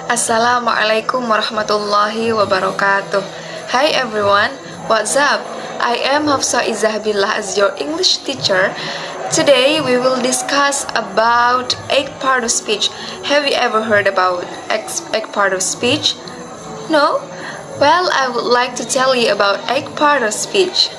Assalamualaikum warahmatullahi wabarakatuh. Hi everyone, what's up? I am Hafsa Izahbillah as your English teacher. Today we will discuss about eight part of speech. Have you ever heard about eight part of speech? No? Well, I would like to tell you about eight part of speech.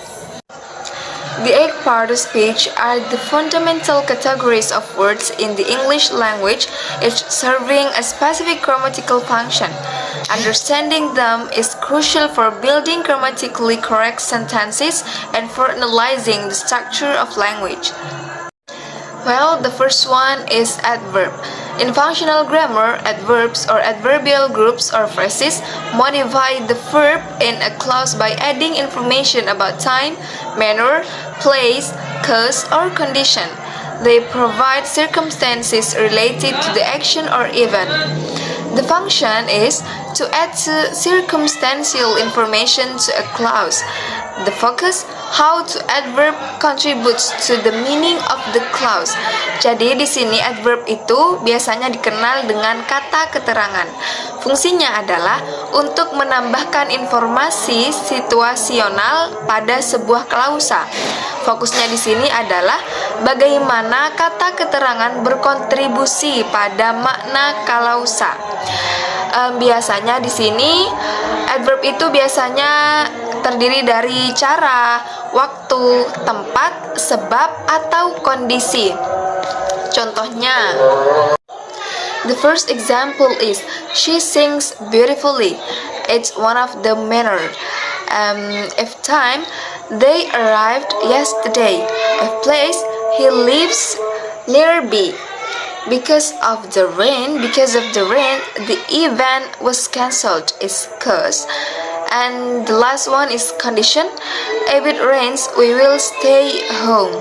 The eight part of speech are the fundamental categories of words in the English language, each serving a specific grammatical function. Understanding them is crucial for building grammatically correct sentences and for analyzing the structure of language. Well, the first one is adverb. In functional grammar, adverbs or adverbial groups or phrases modify the verb in a clause by adding information about time, manner, place, cause, or condition. They provide circumstances related to the action or event. The function is to add circumstantial information to a clause. The focus, how to adverb contributes to the meaning of the clause. Jadi di sini adverb itu biasanya dikenal dengan kata keterangan. Fungsinya adalah untuk menambahkan informasi situasional pada sebuah klausa. Fokusnya di sini adalah bagaimana kata keterangan berkontribusi pada makna klausa. Biasanya di sini adverb itu biasanya terdiri dari cara, waktu, tempat, sebab, atau kondisi. Contohnya, the first example is she sings beautifully. It's one of the manner. If time, they arrived yesterday. If place, he lives nearby. Because of the rain, the event was cancelled. Is cause. And the last one is condition. If it rains, we will stay home.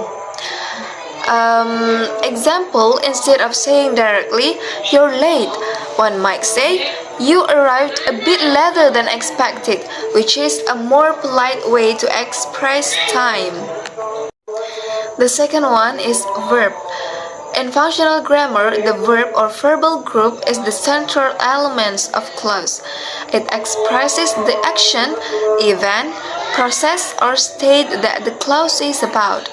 Example, instead of saying directly, you're late, one might say, you arrived a bit later than expected, which is a more polite way to express time. The second one is verb. In functional grammar, the verb or verbal group is the central elements of clause. It expresses the action, event, process, or state that the clause is about.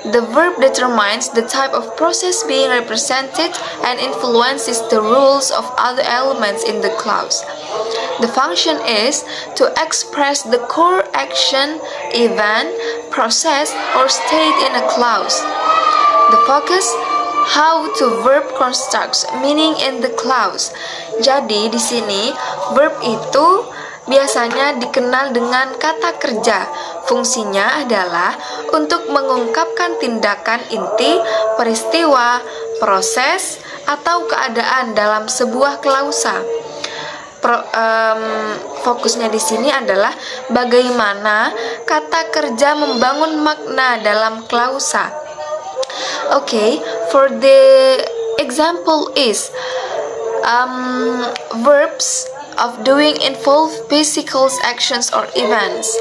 The verb determines the type of process being represented and influences the rules of other elements in the clause. The function is to express the core action, event, process, or state in a clause. The focus, how to verb constructs meaning in the clause. Jadi di sini verb itu biasanya dikenal dengan kata kerja. Fungsinya adalah untuk mengungkapkan tindakan inti, peristiwa, proses, atau keadaan dalam sebuah klausa. Fokusnya di sini adalah bagaimana kata kerja membangun makna dalam klausa. Okay, for the example is verbs of doing involve physical actions or events.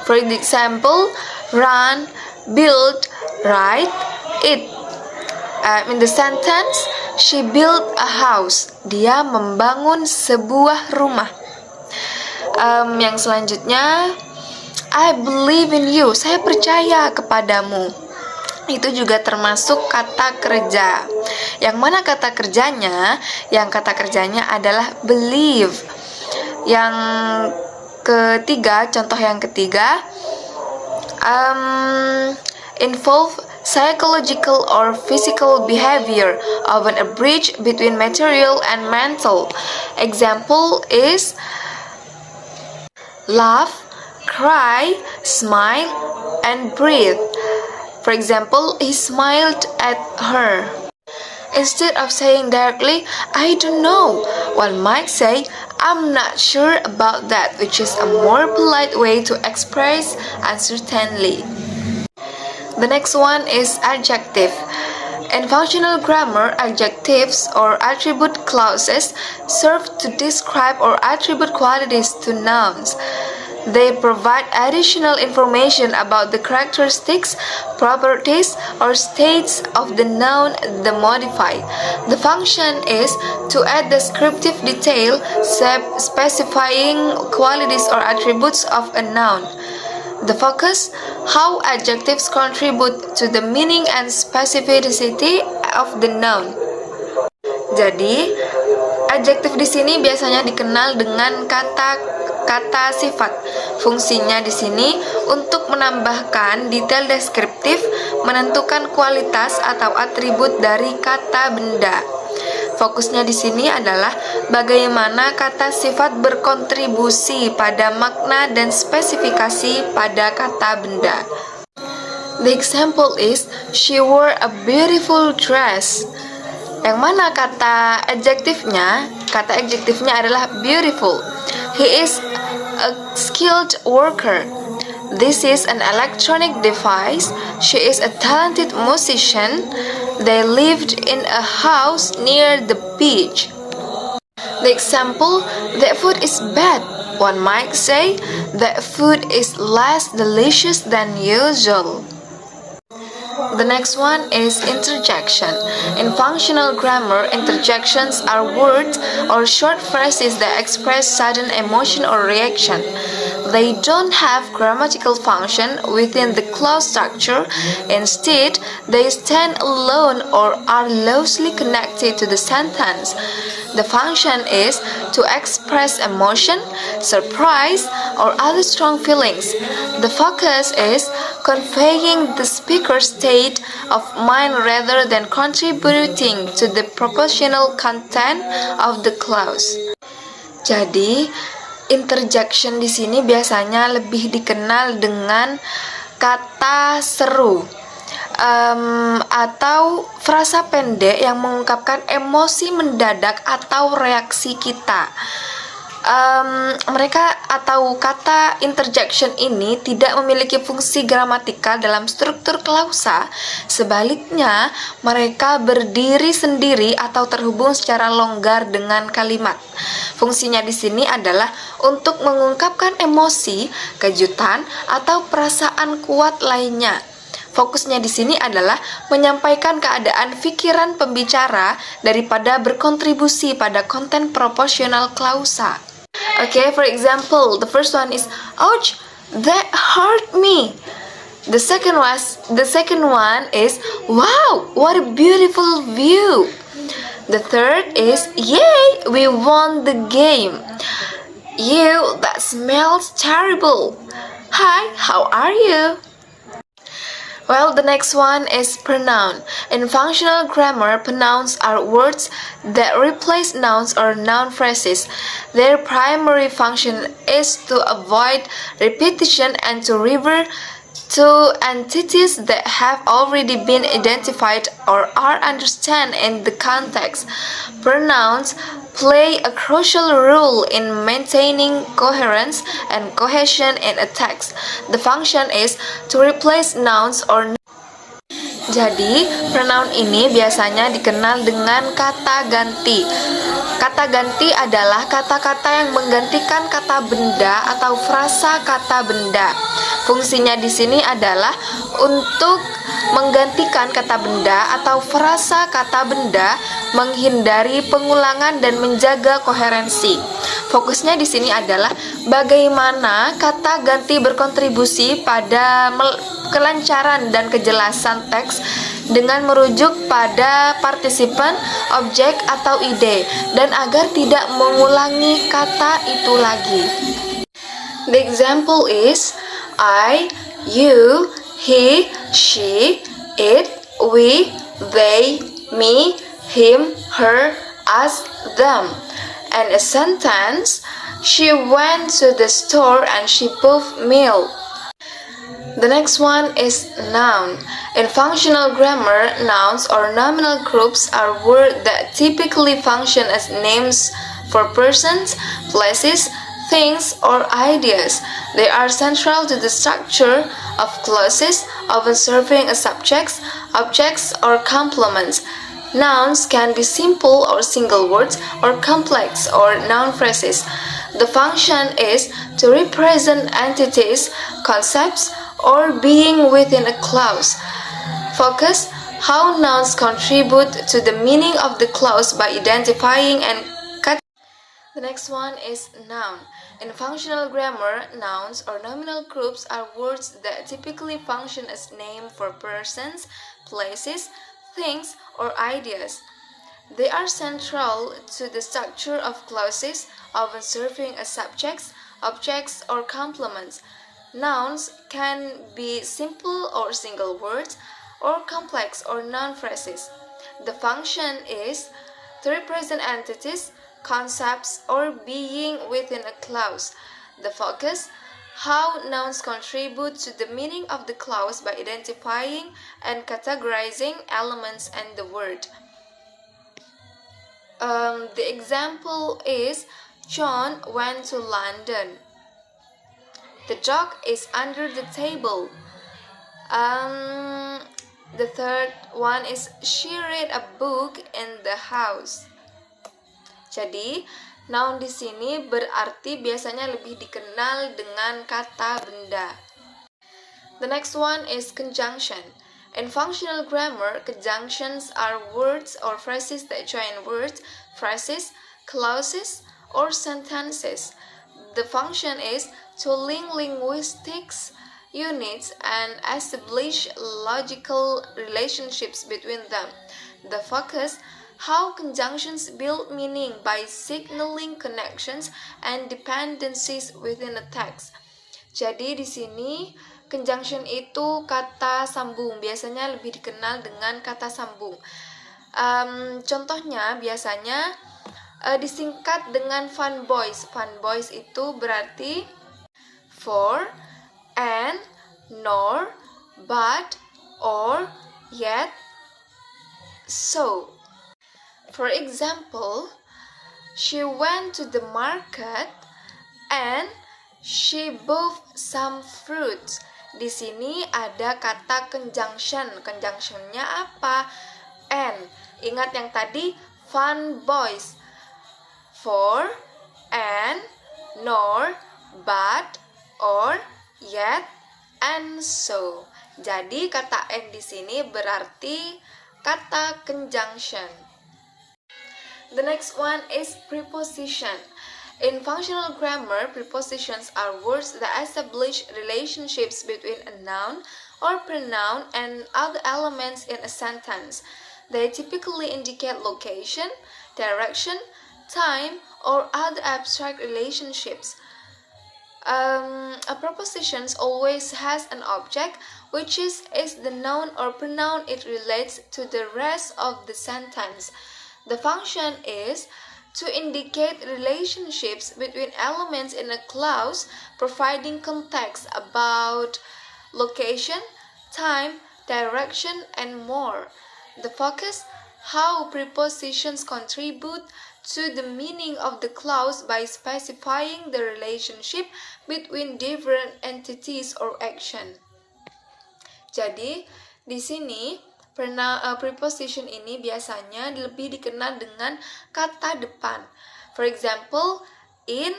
For example, run, build, write, eat. In the sentence, she built a house. Dia membangun sebuah rumah. Yang selanjutnya, I believe in you. Saya percaya kepadamu. Itu juga termasuk kata kerja. Yang mana kata kerjanya? Yang kata kerjanya adalah believe. Yang ketiga, contoh yang ketiga, involve psychological or physical behavior, often a bridge between material and mental. Example is laugh, cry, smile, and breathe. For example, he smiled at her. Instead of saying directly, I don't know, one might say, I'm not sure about that, which is a more polite way to express uncertainty. The next one is adjective. In functional grammar, adjectives or attribute clauses serve to describe or attribute qualities to nouns. They provide additional information about the characteristics, properties, or states of the noun the modified. The function is to add descriptive detail specifying qualities or attributes of a noun. The focus, how adjectives contribute to the meaning and specificity of the noun. Jadi, adjektif di sini biasanya dikenal dengan kata sifat. Fungsinya di sini untuk menambahkan detail deskriptif, menentukan kualitas atau atribut dari kata benda. Fokusnya di sini adalah bagaimana kata sifat berkontribusi pada makna dan spesifikasi pada kata benda. The example is, she wore a beautiful dress. Yang mana kata adjektifnya? Kata adjektifnya adalah beautiful. He is a skilled worker. This is an electronic device. She is a talented musician. They lived in a house near the beach. The example, that food is bad. One might say, that food is less delicious than usual. The next one is interjection. In functional grammar, interjections are words or short phrases that express sudden emotion or reaction. They don't have grammatical function within the clause structure. Instead, they stand alone or are loosely connected to the sentence. The function is to express emotion, surprise, or other strong feelings. The focus is conveying the speaker's state of mind rather than contributing to the proportional content of the clause. Jadi, interjection di sini biasanya lebih dikenal dengan kata seru. Atau frasa pendek yang mengungkapkan emosi mendadak atau reaksi kita. Mereka atau kata interjection ini tidak memiliki fungsi gramatikal dalam struktur klausa. Sebaliknya, mereka berdiri sendiri atau terhubung secara longgar dengan kalimat. Fungsinya di sini adalah untuk mengungkapkan emosi, kejutan, atau perasaan kuat lainnya. Fokusnya di sini adalah menyampaikan keadaan pikiran pembicara daripada berkontribusi pada konten proporsional klausa. Okay, for example, the first one is, ouch, that hurt me. The second one is, wow, what a beautiful view. The third is, yay, we won the game. Ew, that smells terrible. Hi, how are you? Well, the next one is pronoun. In functional grammar, pronouns are words that replace nouns or noun phrases. Their primary function is to avoid repetition and to refer to entities that have already been identified or are understood in the context. Pronouns play a crucial role in maintaining coherence and cohesion in a text. The function is to replace nouns or. Jadi, pronoun ini biasanya dikenal dengan kata ganti. Kata ganti adalah kata-kata yang menggantikan kata benda atau frasa kata benda. Fungsinya di sini adalah untuk menggantikan kata benda atau frasa kata benda, menghindari pengulangan dan menjaga koherensi. Fokusnya di sini adalah bagaimana kata ganti berkontribusi pada kelancaran dan kejelasan teks dengan merujuk pada partisipan, objek, atau ide, dan agar tidak mengulangi kata itu lagi. The example is, I, you, he, she, it, we, they, me, him, her, us, them. And a sentence, she went to the store and she bought milk. The next one is noun. In functional grammar, nouns or nominal groups are words that typically function as names for persons, places, things, or ideas. They are central to the structure of clauses, often serving as subjects, objects, or complements. Nouns can be simple or single words or complex or noun phrases. The function is to represent entities, concepts, or being within a clause. Focus how nouns contribute to the meaning of the clause by identifying and the next one is noun. In functional grammar, nouns or nominal groups are words that typically function as name for persons, places, things, or ideas. They are central to the structure of clauses, often serving as subjects, objects, or complements. Nouns can be simple or single words, or complex or noun phrases. The function is to represent entities, concepts, or being within a clause. The focus how nouns contribute to the meaning of the clause by identifying and categorizing elements and the word. The example is John went to London. The dog is under the table. The third one is she read a book in the house. Jadi, noun di sini berarti biasanya lebih dikenal dengan kata benda. The next one is conjunction. In functional grammar, conjunctions are words or phrases that join words, phrases, clauses, or sentences. The function is to link linguistics units and establish logical relationships between them. The focus how conjunctions build meaning by signaling connections and dependencies within a text. Jadi di sini conjunction itu kata sambung, biasanya lebih dikenal dengan kata sambung. Contohnya biasanya disingkat dengan fun boys. Fun boys itu berarti for, and, nor, but, or, yet, so. For example, she went to the market and she bought some fruits. Di sini ada kata conjunction. Conjunctionnya apa? And. Ingat yang tadi fun boys. For, and, nor, but, or, yet, and so. Jadi kata and di sini berarti kata conjunction. The next one is preposition. In functional grammar, prepositions are words that establish relationships between a noun or pronoun and other elements in a sentence. They typically indicate location, direction, time, or other abstract relationships. A preposition always has an object, which is the noun or pronoun it relates to the rest of the sentence. The function is to indicate relationships between elements in a clause, providing context about location, time, direction, and more. The focus how prepositions contribute to the meaning of the clause by specifying the relationship between different entities or action. Jadi, di sini preposition ini biasanya lebih dikenal dengan kata depan. For example, in,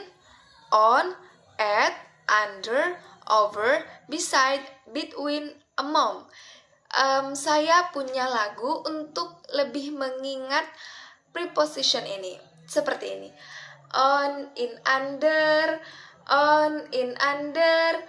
on, at, under, over, beside, between, among. Saya punya lagu untuk lebih mengingat preposition ini. Seperti ini. On, in, under, on, in, under,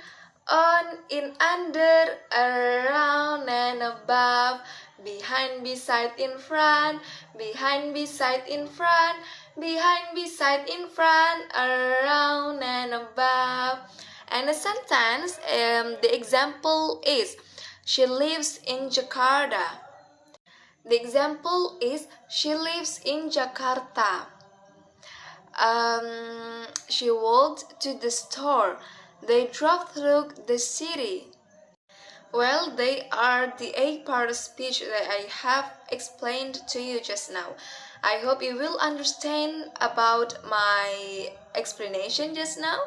on, in, under, around and above, behind, beside, in front, behind, beside, in front, behind, beside, in front, around and above. And a sentence, the example is, she lives in Jakarta. The example is, she lives in Jakarta. She walked to the store. They drove through the city. Well, they are the 8 part of speech that I have explained to you just now. I hope you will understand about my explanation just now.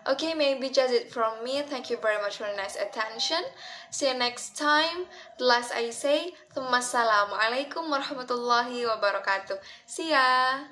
Okay, maybe just it from me. Thank you very much for your nice attention. See you next time. The last I say, Assalamualaikum warahmatullahi wabarakatuh. See ya.